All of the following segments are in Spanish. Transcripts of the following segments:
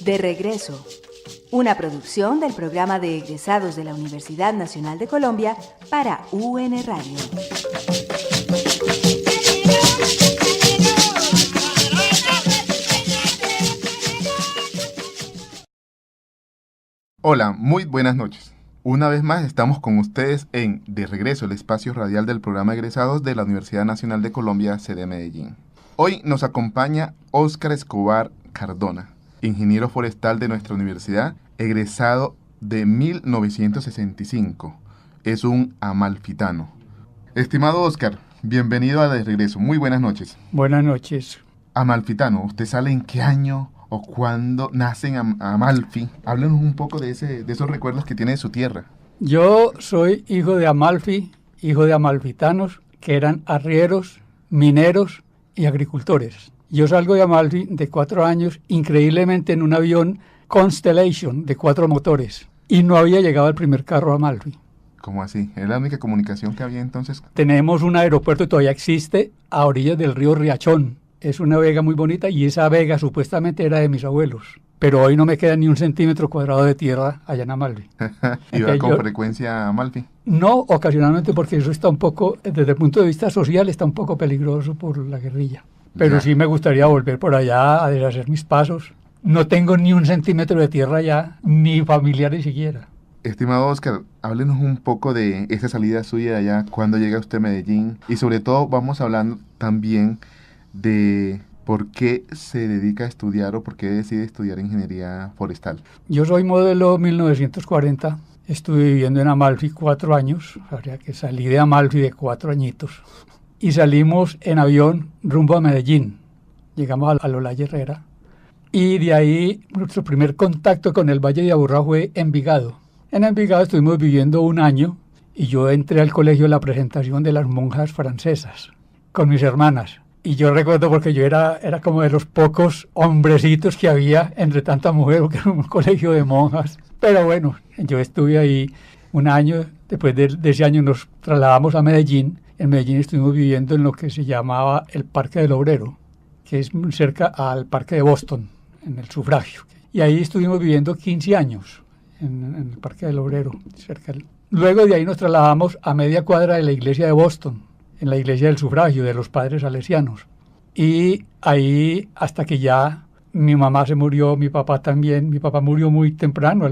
De regreso, una producción del programa de egresados de la Universidad Nacional de Colombia para UN Radio. Hola, muy buenas noches. Una vez más estamos con ustedes en De Regreso, el espacio radial del programa egresados de la Universidad Nacional de Colombia, sede Medellín. Hoy nos acompaña Óscar Escobar Cardona, ingeniero forestal de nuestra universidad, egresado de 1965. Es un amalfitano. Estimado Óscar, bienvenido a De Regreso. Muy buenas noches. Buenas noches. Amalfitano, ¿usted sale en qué año o cuándo nace en Amalfi? Háblenos un poco de esos recuerdos que tiene de su tierra. Yo soy hijo de Amalfi, hijo de amalfitanos que eran arrieros, mineros y agricultores. Yo salgo de Amalfi de 4 años, increíblemente en un avión Constellation de 4 motores, y no había llegado el primer carro a Amalfi. ¿Cómo así? ¿Era la única comunicación que había entonces? Tenemos un aeropuerto que todavía existe a orillas del río Riachón. Es una vega muy bonita y esa vega supuestamente era de mis abuelos. Pero hoy no me queda ni un centímetro cuadrado de tierra allá en Amalfi. ¿Iba con frecuencia a Amalfi? No, ocasionalmente, porque eso está un poco, desde el punto de vista social, está un poco peligroso por la guerrilla. Pero sí me gustaría volver por allá a deshacer mis pasos. No tengo ni un centímetro de tierra allá, ni familiares siquiera. Estimado Óscar, háblenos un poco de esa salida suya de allá, cuándo llega usted a Medellín, y sobre todo vamos hablando también de por qué se dedica a estudiar o por qué decide estudiar ingeniería forestal. Yo soy modelo 1940, estuve viviendo en Amalfi 4 años, habría que salí de Amalfi de 4 añitos, y salimos en avión rumbo a Medellín. Llegamos a Olaya Herrera, y de ahí nuestro primer contacto con el Valle de Aburrá fue Envigado. En Envigado estuvimos viviendo 1 año, y yo entré al colegio a la presentación de las monjas francesas, con mis hermanas. Y yo recuerdo porque yo era como de los pocos hombrecitos que había entre tanta mujer, porque era un colegio de monjas. Pero bueno, yo estuve ahí 1 año. Después de ese año nos trasladamos a Medellín. En Medellín estuvimos viviendo en lo que se llamaba el Parque del Obrero, que es muy cerca al Parque de Boston, en el Sufragio. Y ahí estuvimos viviendo 15 años, en el Parque del Obrero. Luego de ahí nos trasladamos a media cuadra de la iglesia de Boston, en la iglesia del Sufragio, de los padres salesianos. Y ahí hasta que ya mi mamá se murió, mi papá también. Mi papá murió muy temprano,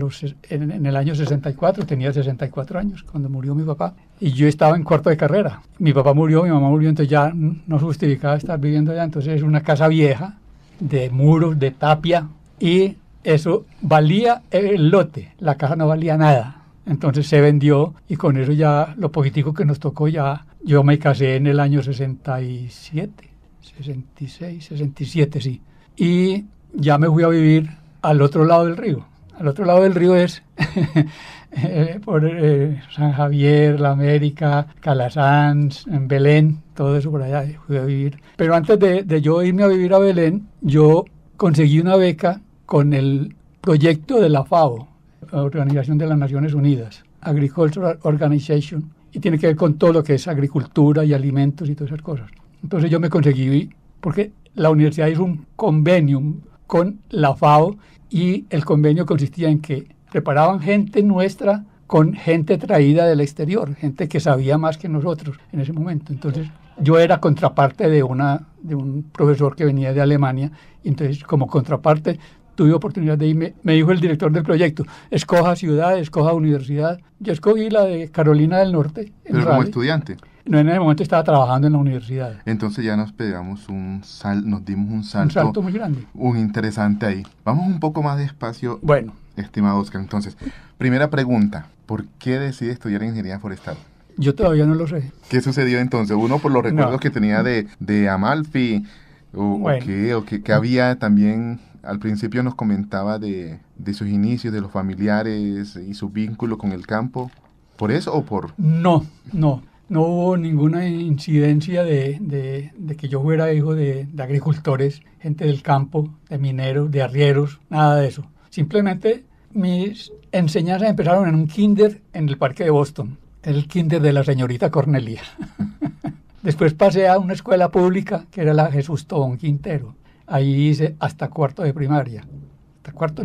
en el año 64, tenía 64 años cuando murió mi papá. Y yo estaba en 4º de carrera. Mi papá murió, mi mamá murió, entonces ya no justificaba estar viviendo allá. Entonces es una casa vieja, de muros, de tapia, y eso valía el lote, la casa no valía nada. Entonces se vendió y con eso ya lo poquitico que nos tocó ya. Yo me casé en el año 67, 66, 67, sí. Y ya me fui a vivir al otro lado del río. Al otro lado del río es por San Javier, La América, Calasanz, en Belén, todo eso por allá fui a vivir. Pero antes de yo irme a vivir a Belén, yo conseguí una beca con el proyecto de la FAO, Organización de las Naciones Unidas, Agricultural Organization, y tiene que ver con todo lo que es agricultura y alimentos y todas esas cosas. Entonces yo me conseguí, porque la universidad hizo un convenio con la FAO, y el convenio consistía en que preparaban gente nuestra con gente traída del exterior, gente que sabía más que nosotros en ese momento. Entonces yo era contraparte de un profesor que venía de Alemania, y entonces como contraparte tuve oportunidad de irme. Me dijo el director del proyecto, escoja ciudad, escoja universidad. Yo escogí la de Carolina del Norte. ¿Pero como estudiante? No, en ese momento estaba trabajando en la universidad. Entonces ya nos pegamos nos dimos un salto. Un salto muy grande. Un interesante ahí. Vamos un poco más despacio, bueno, estimado Óscar. Entonces, primera pregunta, ¿por qué decide estudiar ingeniería forestal? Yo todavía no lo sé. ¿Qué sucedió entonces? Uno por los recuerdos que tenía de Amalfi, o que había también. Al principio nos comentaba de sus inicios, de los familiares y su vínculo con el campo. ¿Por eso o por...? No hubo ninguna incidencia de que yo fuera hijo de agricultores, gente del campo, de mineros, de arrieros, nada de eso. Simplemente mis enseñanzas empezaron en un kinder en el Parque de Boston, el kinder de la señorita Cornelia. Después pasé a una escuela pública que era la Jesús Tobón Quintero. Ahí hice hasta 4º de primaria.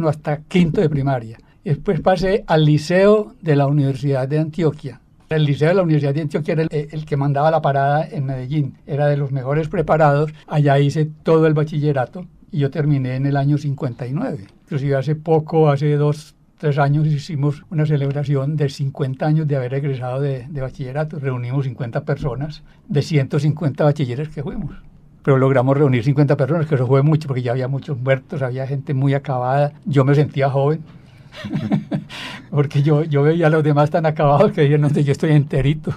hasta quinto de primaria. Y después pasé al liceo de la Universidad de Antioquia. El liceo de la Universidad de Antioquia era el que mandaba la parada en Medellín. Era de los mejores preparados. Allá hice todo el bachillerato y yo terminé en el año 59. Inclusive hace poco, hace 2-3 años, hicimos una celebración de 50 años de haber egresado de bachillerato. Reunimos 50 personas de 150 bachilleres que fuimos. Pero logramos reunir 50 personas, que eso fue mucho, porque ya había muchos muertos, había gente muy acabada. Yo me sentía joven. Porque yo veía a los demás tan acabados que dijeron, no sé, yo estoy enterito.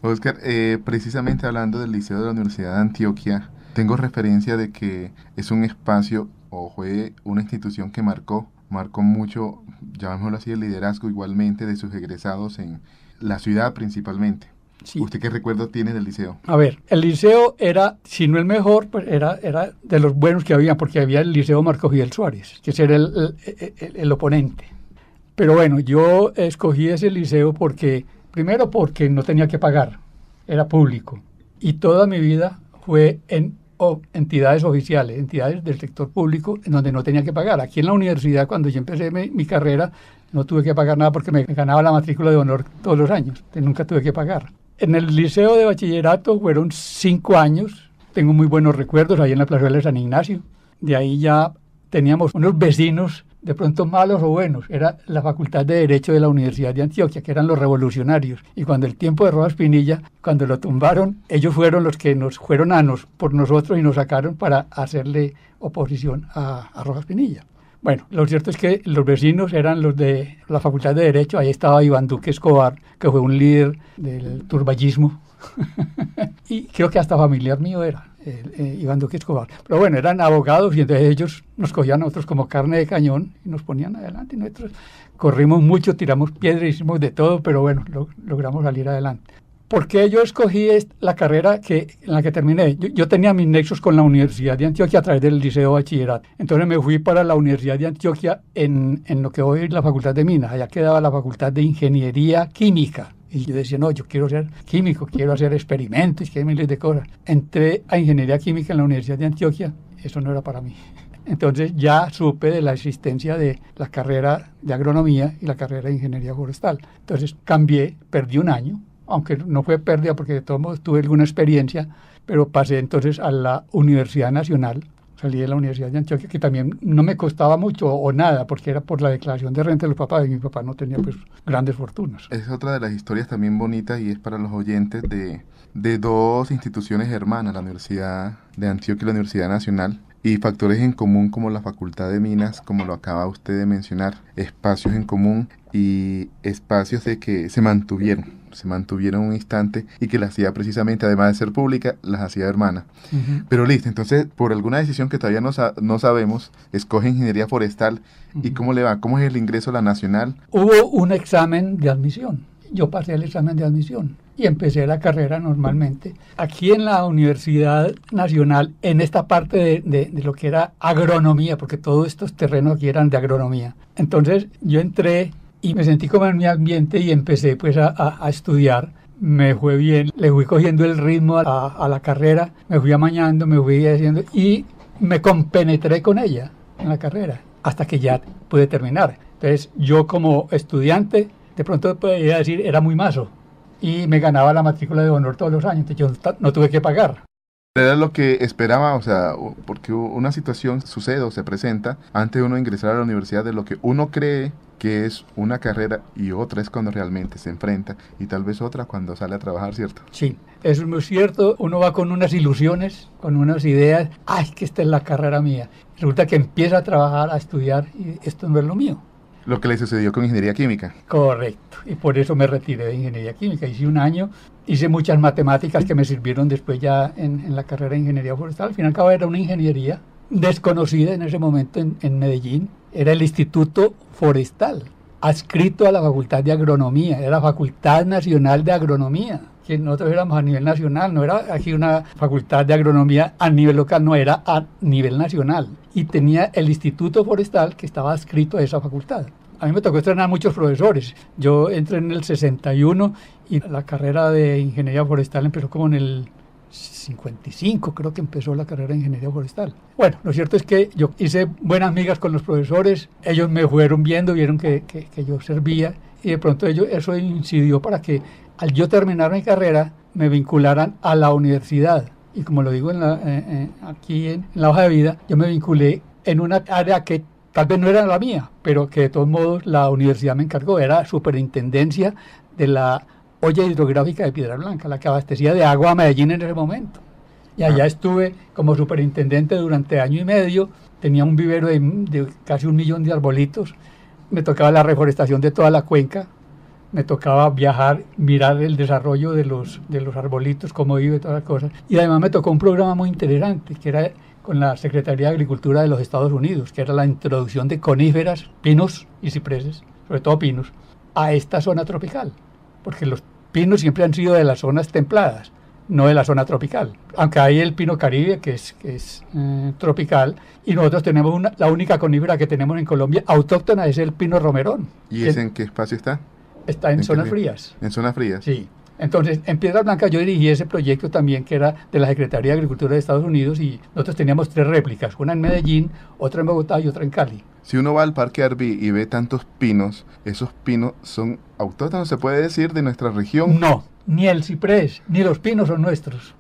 Oscar, precisamente hablando del Liceo de la Universidad de Antioquia, tengo referencia de que es un espacio o fue una institución que marcó mucho, llamémoslo así, el liderazgo igualmente de sus egresados en la ciudad principalmente. Sí. ¿Usted qué recuerdo tiene del liceo? A ver, el liceo era, si no el mejor, pues era de los buenos que había, porque había el Liceo Marco Fidel Suárez, que ese era el oponente. Pero bueno, yo escogí ese liceo primero porque no tenía que pagar, era público. Y toda mi vida fue en entidades oficiales, entidades del sector público, en donde no tenía que pagar. Aquí en la universidad, cuando yo empecé mi carrera, no tuve que pagar nada porque me ganaba la matrícula de honor todos los años. Nunca tuve que pagar. En el liceo de bachillerato fueron 5 años. Tengo muy buenos recuerdos ahí en la plazuela de San Ignacio. De ahí ya teníamos unos vecinos, de pronto malos o buenos. Era la Facultad de Derecho de la Universidad de Antioquia, que eran los revolucionarios. Y cuando el tiempo de Rojas Pinilla, cuando lo tumbaron, ellos fueron los que nos fueron por nosotros y nos sacaron para hacerle oposición a Rojas Pinilla. Bueno, lo cierto es que los vecinos eran los de la Facultad de Derecho. Ahí estaba Iván Duque Escobar, que fue un líder del turballismo. Y creo que hasta familiar mío era Iván Duque Escobar. Pero bueno, eran abogados y entonces ellos nos cogían a nosotros como carne de cañón y nos ponían adelante. Y nosotros corrimos mucho, tiramos piedras, hicimos de todo, pero bueno, logramos salir adelante. ¿Por qué yo escogí la carrera en la que terminé? Yo tenía mis nexos con la Universidad de Antioquia a través del Liceo de Bachillerato. Entonces me fui para la Universidad de Antioquia en lo que hoy es la Facultad de Minas. Allá quedaba la Facultad de Ingeniería Química. Y yo decía, no, yo quiero ser químico, quiero hacer experimentos, quiero miles de cosas. Entré a Ingeniería Química en la Universidad de Antioquia. Eso no era para mí. Entonces ya supe de la existencia de la carrera de agronomía y la carrera de ingeniería forestal. Entonces cambié, perdí un año. Aunque no fue pérdida porque de todos modos tuve alguna experiencia, pero pasé entonces a la Universidad Nacional, salí de la Universidad de Antioquia, que también no me costaba mucho o nada, porque era por la declaración de renta de los papás, y mi papá no tenía pues grandes fortunas. Es otra de las historias también bonitas y es para los oyentes de dos instituciones hermanas, la Universidad de Antioquia y la Universidad Nacional, y factores en común como la Facultad de Minas, como lo acaba usted de mencionar, espacios en común y espacios de que se mantuvieron un instante y que las hacía precisamente, además de ser pública, las hacía hermana. Uh-huh. Pero listo, entonces, por alguna decisión que todavía no sabemos, escoge ingeniería forestal. Uh-huh. ¿Y cómo le va? ¿Cómo es el ingreso a la nacional? Hubo un examen de admisión. Yo pasé el examen de admisión y empecé la carrera normalmente. Aquí en la Universidad Nacional, en esta parte de lo que era agronomía, porque todos estos terrenos aquí eran de agronomía. Entonces yo entré y me sentí como en mi ambiente y empecé pues a estudiar. Me fue bien, le fui cogiendo el ritmo a la carrera, me fui amañando, me fui haciendo y me compenetré con ella en la carrera hasta que ya pude terminar. Entonces yo como estudiante de pronto podría decir era muy mazo y me ganaba la matrícula de honor todos los años, entonces yo no tuve que pagar. Era lo que esperaba, o sea, porque una situación sucede o se presenta antes de uno ingresar a la universidad de lo que uno cree que es una carrera y otra es cuando realmente se enfrenta y tal vez otra cuando sale a trabajar, ¿cierto? Sí, eso es muy cierto. Uno va con unas ilusiones, con unas ideas, ¡ay, que esta es la carrera mía! Resulta que empieza a trabajar, a estudiar y esto no es lo mío. Lo que le sucedió con ingeniería química. Correcto, y por eso me retiré de ingeniería química. Hice un año, hice muchas matemáticas que me sirvieron después ya en la carrera de ingeniería forestal. Al fin y al cabo era una ingeniería desconocida en ese momento en Medellín. Era el Instituto Forestal, adscrito a la Facultad de Agronomía, era la Facultad Nacional de Agronomía, que nosotros éramos a nivel nacional, no era aquí una facultad de agronomía a nivel local, no, era a nivel nacional. Y tenía el Instituto Forestal que estaba adscrito a esa facultad. A mí me tocó estrenar muchos profesores. Yo entré en el 61 y la carrera de ingeniería forestal empezó como en el 55 creo que empezó la carrera de ingeniería forestal. Bueno, lo cierto es que yo hice buenas migas con los profesores, ellos me fueron viendo, vieron que yo servía, y de pronto eso incidió para que al yo terminar mi carrera me vincularan a la universidad. Y como lo digo aquí en la hoja de vida, yo me vinculé en una área que tal vez no era la mía, pero que de todos modos la universidad me encargó, era superintendencia de la olla hidrográfica de Piedra Blanca, la que abastecía de agua a Medellín en ese momento. Y allá estuve como superintendente durante año y medio, tenía un vivero de casi 1 millón de arbolitos, me tocaba la reforestación de toda la cuenca, me tocaba viajar, mirar el desarrollo de los arbolitos, cómo vive, todas las cosas. Y además me tocó un programa muy interesante, que era con la Secretaría de Agricultura de los Estados Unidos, que era la introducción de coníferas, pinos y cipreses, sobre todo pinos, a esta zona tropical. Porque los pinos siempre han sido de las zonas templadas, no de la zona tropical. Aunque hay el pino caribe, que es tropical, y nosotros tenemos la única conífera que tenemos en Colombia autóctona es el pino romerón. ¿Y ese en qué espacio está? Está en zonas frías. ¿En zonas frías? Sí. Entonces, en Piedra Blanca yo dirigí ese proyecto también, que era de la Secretaría de Agricultura de Estados Unidos, y nosotros teníamos 3 réplicas, una en Medellín, otra en Bogotá y otra en Cali. Si uno va al Parque Arví y ve tantos pinos, ¿esos pinos son autóctonos, se puede decir, de nuestra región? No, ni el ciprés, ni los pinos son nuestros.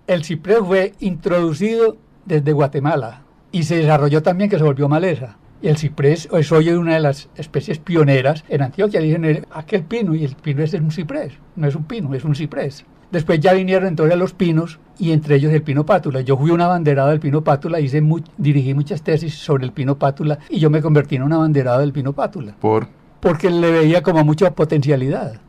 El ciprés fue introducido desde Guatemala y se desarrolló también, que se volvió maleza. Y el ciprés es hoy una de las especies pioneras en Antioquia. Dicen aquel pino, y el pino es un ciprés, no es un pino, es un ciprés. Después ya vinieron entonces los pinos, y entre ellos el pino pátula. Yo fui un abanderado del pino pátula, dirigí muchas tesis sobre el pino pátula, y yo me convertí en un abanderado del pino pátula. Porque le veía como mucha potencialidad.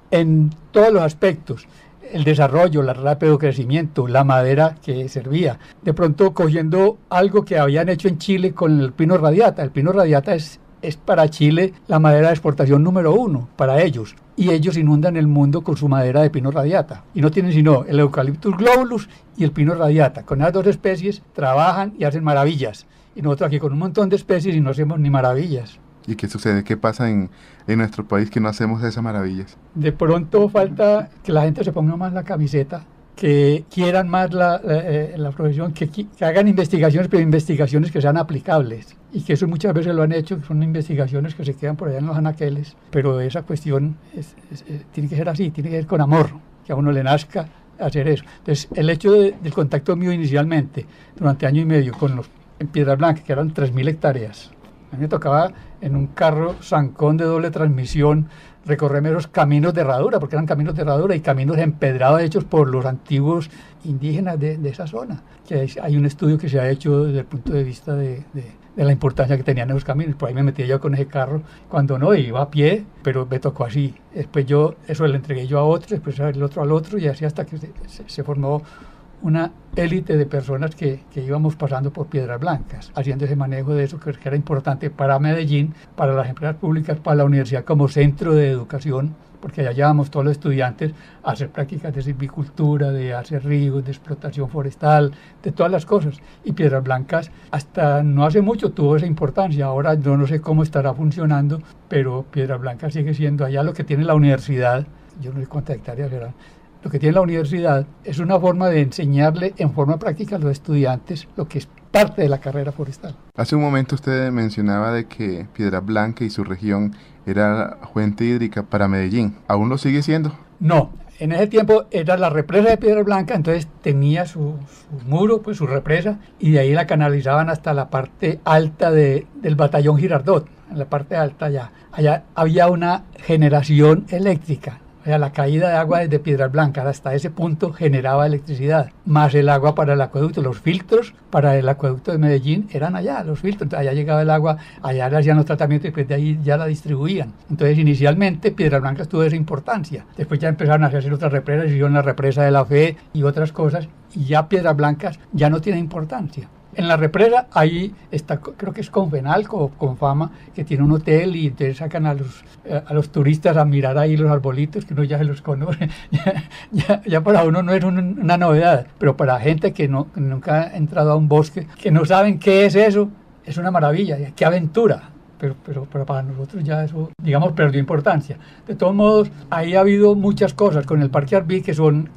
En todos los aspectos. El desarrollo, el rápido crecimiento, la madera que servía. De pronto cogiendo algo que habían hecho en Chile con el pino radiata. El pino radiata es para Chile la madera de exportación número 1, para ellos. Y ellos inundan el mundo con su madera de pino radiata. Y no tienen sino el Eucalyptus globulus y el pino radiata. Con esas 2 especies trabajan y hacen maravillas. Y nosotros aquí con un montón de especies y no hacemos ni maravillas. ¿Y qué sucede? ¿Qué pasa en nuestro país que no hacemos esas maravillas? De pronto falta que la gente se ponga más la camiseta, que quieran más la profesión, que hagan investigaciones, pero investigaciones que sean aplicables. Y que eso muchas veces lo han hecho, que son investigaciones que se quedan por allá en los anaqueles. Pero esa cuestión tiene que ser así, tiene que ser con amor, que a uno le nazca hacer eso. Entonces, el hecho del contacto mío inicialmente, durante año y medio, en Piedra Blanca, que eran 3.000 hectáreas, a mí me tocaba en un carro zancón de doble transmisión recorrerme esos caminos de herradura, porque eran caminos de herradura y caminos empedrados hechos por los antiguos indígenas de esa zona. Que hay un estudio que se ha hecho desde el punto de vista de la importancia que tenían esos caminos. Por ahí me metía yo con ese carro, cuando no, iba a pie, pero me tocó así. Después eso le entregué yo a otro, después el otro al otro, y así hasta que se formó una élite de personas que íbamos pasando por Piedras Blancas, haciendo ese manejo de eso que era importante para Medellín, para las empresas públicas, para la universidad como centro de educación, porque allá llevábamos todos los estudiantes a hacer prácticas de silvicultura, de hacer ríos, de explotación forestal, de todas las cosas. Y Piedras Blancas hasta no hace mucho tuvo esa importancia. Ahora yo no sé cómo estará funcionando, pero Piedras Blancas sigue siendo allá lo que tiene la universidad. Yo no sé cuántas hectáreas serán. Lo que tiene la universidad es una forma de enseñarle en forma práctica a los estudiantes lo que es parte de la carrera forestal. Hace un momento usted mencionaba de que Piedra Blanca y su región era fuente hídrica para Medellín. ¿Aún lo sigue siendo? No, en ese tiempo era la represa de Piedra Blanca, entonces tenía su muro, pues su represa, y de ahí la canalizaban hasta la parte alta del batallón Girardot, en la parte alta allá. Allá había una generación eléctrica. La caída de agua desde Piedras Blancas hasta ese punto generaba electricidad, más el agua para el acueducto. Los filtros para el acueducto de Medellín eran allá, los filtros. Entonces, allá llegaba el agua, allá le hacían los tratamientos y después de ahí ya la distribuían. Entonces, inicialmente Piedras Blancas tuvo esa importancia. Después ya empezaron a hacer otras represas, hicieron la represa de la Fe y otras cosas, y ya Piedras Blancas ya no tiene importancia. En la represa, ahí está, creo que es Confenal, Confama, que tiene un hotel, y entonces sacan a los turistas a mirar ahí los arbolitos, que uno ya se los conoce. ya para uno no es una novedad, pero para gente que nunca ha entrado a un bosque, que no saben qué es eso, es una maravilla. ¡Qué aventura! pero para nosotros ya eso, digamos, perdió importancia. De todos modos, ahí ha habido muchas cosas con el Parque Arví, que son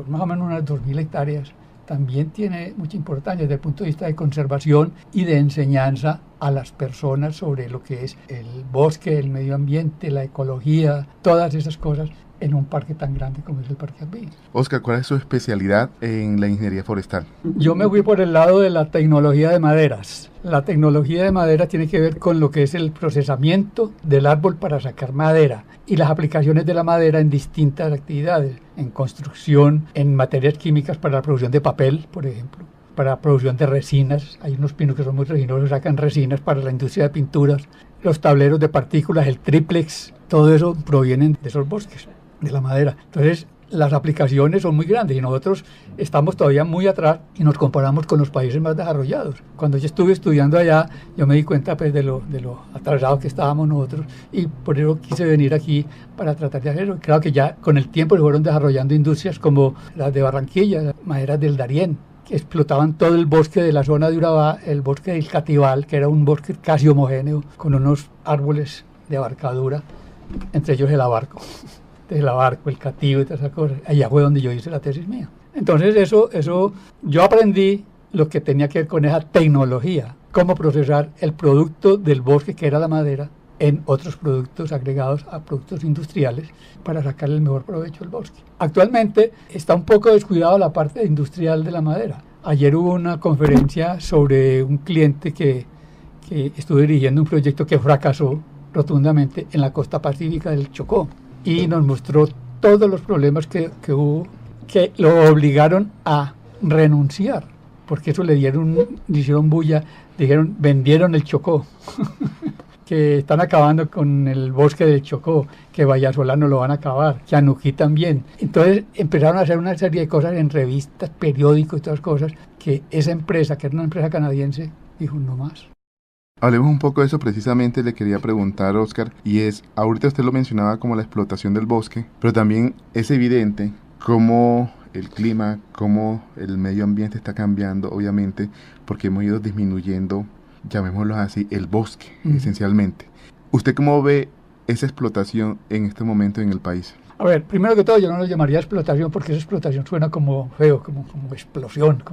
más o menos unas 2.000 hectáreas. También tiene mucha importancia desde el punto de vista de conservación y de enseñanza a las personas sobre lo que es el bosque, el medio ambiente, la ecología, todas esas cosas en un parque tan grande como es el Parque Arví. Oscar, ¿cuál es su especialidad en la ingeniería forestal? Yo me fui por el lado de la tecnología de maderas. La tecnología de madera tiene que ver con lo que es el procesamiento del árbol para sacar madera y las aplicaciones de la madera en distintas actividades, en construcción, en materias químicas para la producción de papel, por ejemplo, para la producción de resinas. Hay unos pinos que son muy resinosos, sacan resinas para la industria de pinturas, los tableros de partículas, el triplex, todo eso provienen de esos bosques, de la madera. Entonces, las aplicaciones son muy grandes y nosotros estamos todavía muy atrás y nos comparamos con los países más desarrollados. Cuando yo estuve estudiando allá, yo me di cuenta pues, de lo atrasados que estábamos nosotros y por eso quise venir aquí para tratar de hacerlo. Claro que ya con el tiempo se fueron desarrollando industrias como las de Barranquilla, las maderas del Darién, que explotaban todo el bosque de la zona de Urabá, el bosque del Catival, que era un bosque casi homogéneo, con unos árboles de abarcadura, entre ellos el abarco. El abarco, el cativo y todas esas cosas. Allá fue donde yo hice la tesis mía. Entonces eso yo aprendí lo que tenía que ver con esa tecnología, cómo procesar el producto del bosque, que era la madera, en otros productos agregados a productos industriales para sacar el mejor provecho del bosque. Actualmente está un poco descuidado la parte industrial de la madera. Ayer hubo una conferencia sobre un cliente que estuvo dirigiendo un proyecto que fracasó rotundamente en la costa pacífica del Chocó. Y nos mostró todos los problemas que hubo, que lo obligaron a renunciar, porque eso le hicieron bulla, vendieron el Chocó, que están acabando con el bosque del Chocó, que Vallasolano lo van a acabar, que Anují también. Entonces empezaron a hacer una serie de cosas en revistas, periódicos y todas cosas, que esa empresa, que era una empresa canadiense, dijo no más. Hablemos un poco de eso, precisamente le quería preguntar, Oscar, y es, ahorita usted lo mencionaba como la explotación del bosque, pero también es evidente cómo el clima, cómo el medio ambiente está cambiando, obviamente, porque hemos ido disminuyendo, llamémoslo así, el bosque, esencialmente. ¿Usted cómo ve esa explotación en este momento en el país? A ver, primero que todo yo no lo llamaría explotación porque esa explotación suena como feo, como explosión,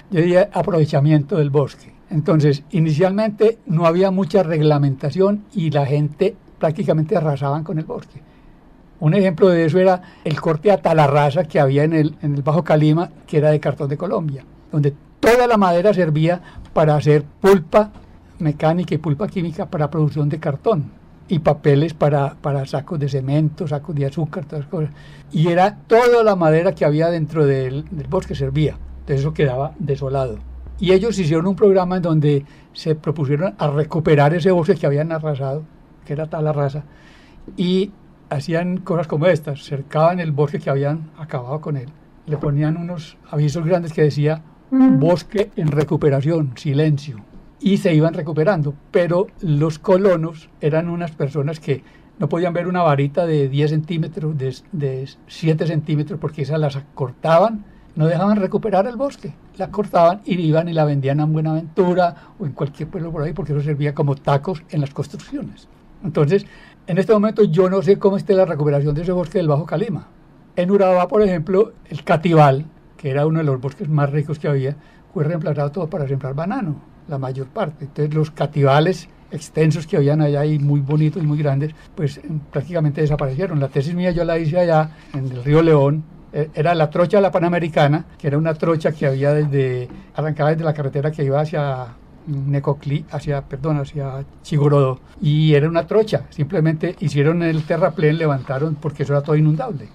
yo diría aprovechamiento del bosque. Entonces, inicialmente no había mucha reglamentación y la gente prácticamente arrasaban con el bosque. Un ejemplo de eso era el corte a talarraza que había en el Bajo Calima, que era de cartón de Colombia, donde toda la madera servía para hacer pulpa mecánica y pulpa química para producción de cartón y papeles para sacos de cemento, sacos de azúcar, todas esas cosas. Y era toda la madera que había dentro del bosque servía. Entonces eso quedaba desolado. Y ellos hicieron un programa en donde se propusieron a recuperar ese bosque que habían arrasado, que era talarraza, y hacían cosas como estas, cercaban el bosque que habían acabado con él, le ponían unos avisos grandes que decía bosque en recuperación, silencio, y se iban recuperando, pero los colonos eran unas personas que no podían ver una varita de 10 centímetros, de 7 centímetros, porque esas las cortaban, no dejaban recuperar el bosque, la cortaban y iban y la vendían a Buenaventura o en cualquier pueblo por ahí, porque eso servía como tacos en las construcciones. Entonces, en este momento yo no sé cómo esté la recuperación de ese bosque del Bajo Calima. En Urabá, por ejemplo, el Catival, que era uno de los bosques más ricos que había, fue reemplazado todo para sembrar banano, la mayor parte. Entonces los cativales extensos que habían allá y muy bonitos y muy grandes, pues prácticamente desaparecieron. La tesis mía yo la hice allá en el río León. Era la trocha de la Panamericana, que era una trocha que había arrancaba desde la carretera que iba hacia Necoclí, hacia Chigorodó, y era una trocha, simplemente hicieron el terraplén, levantaron, porque eso era todo inundable,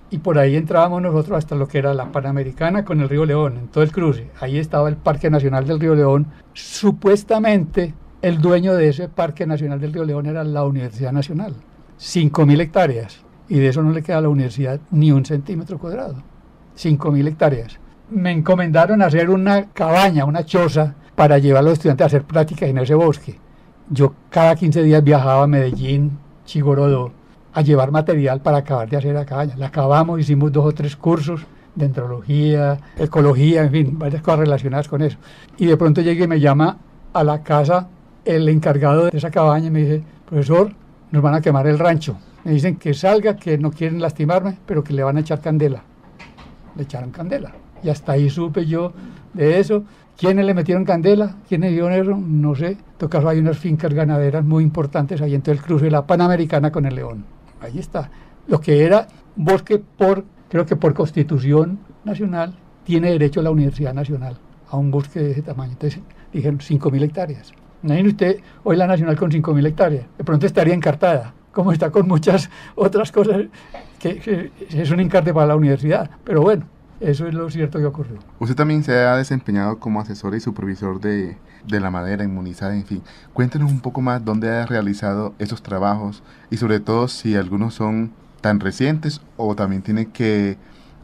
y por ahí entrábamos nosotros hasta lo que era la Panamericana con el río León, en todo el cruce. Ahí estaba el Parque Nacional del Río León. Supuestamente el dueño de ese Parque Nacional del Río León era la Universidad Nacional, 5.000 hectáreas, y de eso no le queda a la universidad ni un centímetro cuadrado, 5.000 hectáreas. Me encomendaron hacer una cabaña, una choza, para llevar a los estudiantes a hacer prácticas en ese bosque. Yo cada 15 días viajaba a Medellín, Chigorodó, a llevar material para acabar de hacer la cabaña. La acabamos, hicimos 2 o 3 cursos de dendrología, ecología, en fin, varias cosas relacionadas con eso. Y de pronto llega y me llama a la casa el encargado de esa cabaña me dice, profesor, nos van a quemar el rancho. Me dicen que salga, que no quieren lastimarme, pero que le van a echar candela. Le echaron candela. Y hasta ahí supe yo de eso. ¿Quiénes le metieron candela? ¿Quiénes dieron eso? No sé. En todo caso, hay unas fincas ganaderas muy importantes ahí entre el cruce de la Panamericana con el León. Ahí está. Lo que era bosque creo que por Constitución Nacional, tiene derecho a la Universidad Nacional a un bosque de ese tamaño. Entonces dijeron 5.000 hectáreas. Imagínese usted hoy la Nacional con 5.000 hectáreas. De pronto estaría encartada, como está con muchas otras cosas, que es un encarte para la universidad. Pero bueno, eso es lo cierto que ocurrió. Usted también se ha desempeñado como asesor y supervisor de la madera inmunizada, en fin. Cuéntenos un poco más dónde ha realizado esos trabajos y sobre todo si algunos son tan recientes o también tiene que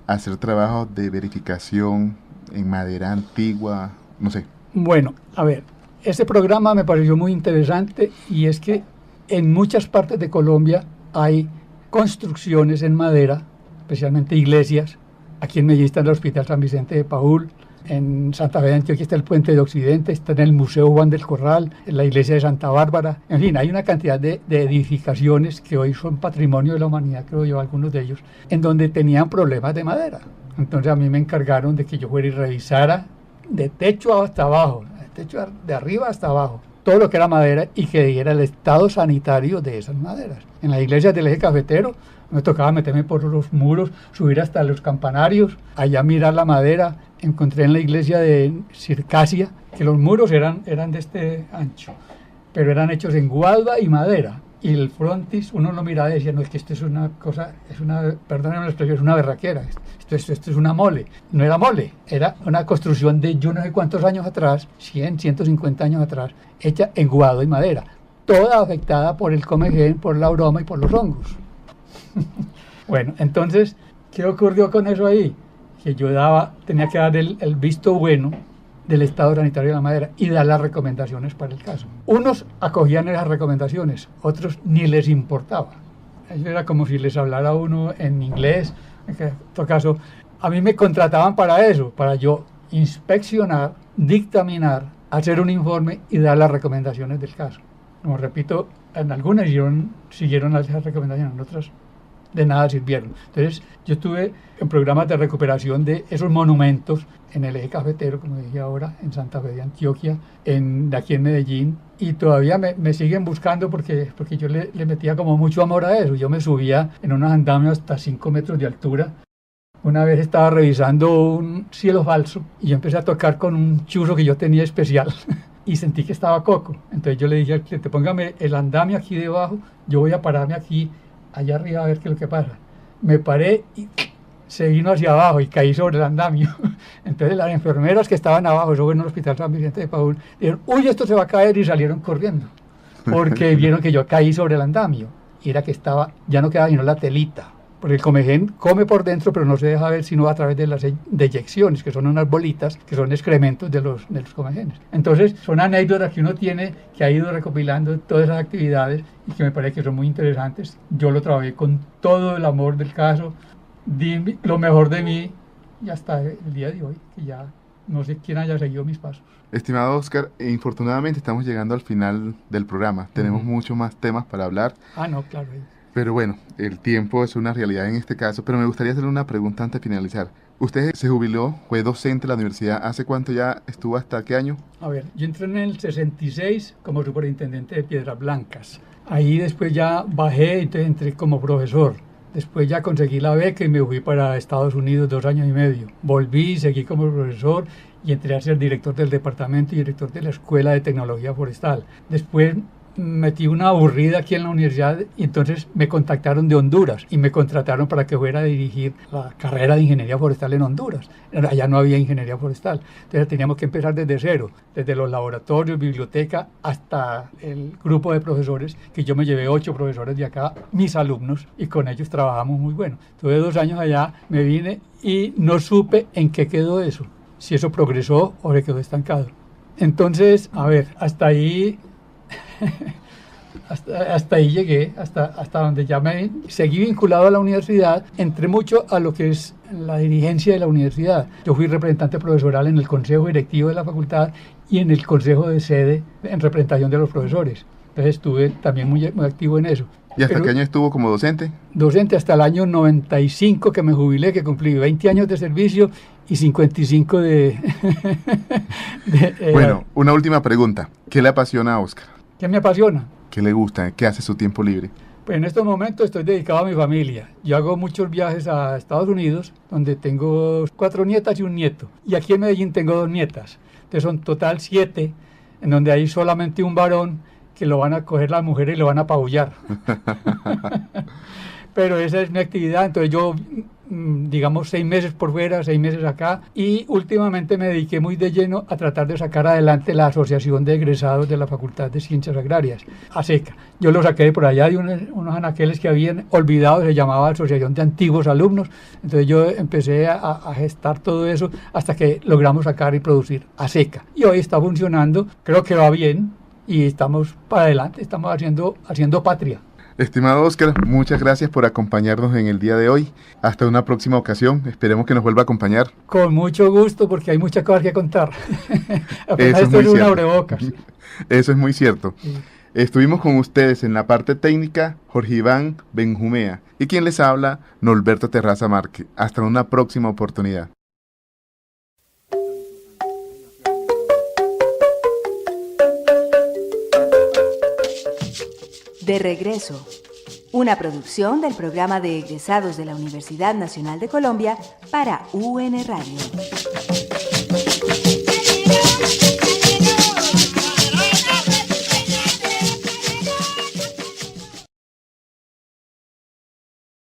hacer trabajos de verificación en madera antigua, no sé. Bueno, a ver, este programa me pareció muy interesante y es que en muchas partes de Colombia hay construcciones en madera, especialmente iglesias. Aquí en Medellín está el Hospital San Vicente de Paúl, en Santa Fe de Antioquia está el Puente de Occidente, está en el Museo Juan del Corral, en la iglesia de Santa Bárbara. En fin, hay una cantidad de edificaciones que hoy son patrimonio de la humanidad, creo yo, algunos de ellos, en donde tenían problemas de madera. Entonces a mí me encargaron de que yo fuera y revisara de techo hasta abajo, de techo de arriba hasta abajo, todo lo que era madera y que diera el estado sanitario de esas maderas. En las iglesias del eje cafetero me tocaba meterme por los muros, subir hasta los campanarios, allá mirar la madera. Encontré en la iglesia de Circasia que los muros eran de este ancho, pero eran hechos en gualda y madera. Y el frontis, uno lo miraba y decía, no, es que esto es una cosa, perdónenme la expresión, es una berraquera, esto es una mole. No era mole, era una construcción de yo no sé cuántos años atrás, 100, 150 años atrás, hecha en guado y madera, toda afectada por el comején, por la broma y por los hongos. Bueno, entonces, ¿qué ocurrió con eso ahí? Que yo tenía que dar el visto bueno del estado sanitario de la madera y dar las recomendaciones para el caso. Unos acogían esas recomendaciones, otros ni les importaba. Eso era como si les hablara uno en inglés. En todo caso, a mí me contrataban para eso, para yo inspeccionar, dictaminar, hacer un informe y dar las recomendaciones del caso. Como repito, en algunas siguieron las recomendaciones, en otras de nada sirvieron. Entonces, yo estuve en programas de recuperación de esos monumentos en el eje cafetero, como dije ahora, en Santa Fe de Antioquia, de aquí en Medellín, y todavía me siguen buscando porque yo le metía como mucho amor a eso. Yo me subía en unos andamios hasta 5 metros de altura. Una vez estaba revisando un cielo falso y yo empecé a tocar con un churro que yo tenía especial y sentí que estaba coco. Entonces yo le dije al cliente, póngame el andamio aquí debajo, yo voy a pararme aquí allá arriba a ver qué es lo que pasa. Me paré y se vino hacia abajo y caí sobre el andamio. Entonces las enfermeras que estaban abajo, eso fue en el Hospital San Vicente de Paúl, dijeron, uy, esto se va a caer, y salieron corriendo, porque vieron que yo caí sobre el andamio, y era que ya no quedaba sino la telita, porque el comején come por dentro, pero no se deja ver sino a través de las deyecciones, que son unas bolitas, que son excrementos de los comejenes. Entonces son anécdotas que uno tiene, que ha ido recopilando todas esas actividades, y que me parece que son muy interesantes. Yo lo trabajé con todo el amor del caso, di lo mejor de mí, y hasta el día de hoy, que ya no sé quién haya seguido mis pasos. Estimado Oscar, infortunadamente estamos llegando al final del programa. Tenemos muchos más temas para hablar. No, claro. Pero bueno, el tiempo es una realidad en este caso, pero me gustaría hacerle una pregunta antes de finalizar. Usted se jubiló, fue docente en la universidad, ¿hace cuánto ya estuvo, hasta qué año? A ver, yo entré en el 66 como superintendente de Piedras Blancas. Ahí después ya bajé, entonces entré como profesor. Después ya conseguí la beca y me fui para Estados Unidos 2 años y medio. Volví, seguí como profesor y entré a ser director del departamento y director de la Escuela de Tecnología Forestal. Después metí una aburrida aquí en la universidad y entonces me contactaron de Honduras y me contrataron para que fuera a dirigir la carrera de ingeniería forestal en Honduras. Allá no había ingeniería forestal, entonces teníamos que empezar desde cero, desde los laboratorios, biblioteca, hasta el grupo de profesores, que yo me llevé 8 profesores de acá, mis alumnos, y con ellos trabajamos muy bueno. Tuve 2 años allá, me vine y no supe en qué quedó eso, si eso progresó o se quedó estancado. Entonces, a ver, hasta ahí hasta ahí llegué, hasta donde ya me seguí vinculado a la universidad. Entré mucho a lo que es la dirigencia de la universidad. Yo fui representante profesoral en el consejo directivo de la facultad y en el consejo de sede en representación de los profesores. Entonces estuve también muy activo en eso. ¿Y hasta qué año estuvo como docente? Docente hasta el año 95, que me jubilé, que cumplí 20 años de servicio y 55 de... Bueno, una última pregunta. ¿Qué le apasiona a Óscar? ¿Qué me apasiona? ¿Qué le gusta? ¿Qué hace su tiempo libre? Pues en estos momentos estoy dedicado a mi familia. Yo hago muchos viajes a Estados Unidos, donde tengo 4 nietas y un nieto. Y aquí en Medellín tengo 2 nietas. Entonces son total 7, en donde hay solamente un varón que lo van a coger las mujeres y lo van a apabullar. Pero esa es mi actividad, entonces yo, digamos, 6 meses por fuera, 6 meses acá, y últimamente me dediqué muy de lleno a tratar de sacar adelante la Asociación de Egresados de la Facultad de Ciencias Agrarias, ASECA. Yo lo saqué de por allá de unos anaqueles que habían olvidado, se llamaba Asociación de Antiguos Alumnos, entonces yo empecé a gestar todo eso hasta que logramos sacar y producir ASECA. Y hoy está funcionando, creo que va bien, y estamos para adelante, estamos haciendo patria. Estimado Óscar, muchas gracias por acompañarnos en el día de hoy. Hasta una próxima ocasión. Esperemos que nos vuelva a acompañar. Con mucho gusto, porque hay muchas cosas que contar. Eso es muy un cierto. abrebocas. Eso es muy cierto. Sí. Estuvimos con ustedes en la parte técnica, Jorge Iván Benjumea. Y quien les habla, Norberto Terraza Márquez. Hasta una próxima oportunidad. De regreso, una producción del programa de egresados de la Universidad Nacional de Colombia para UN Radio.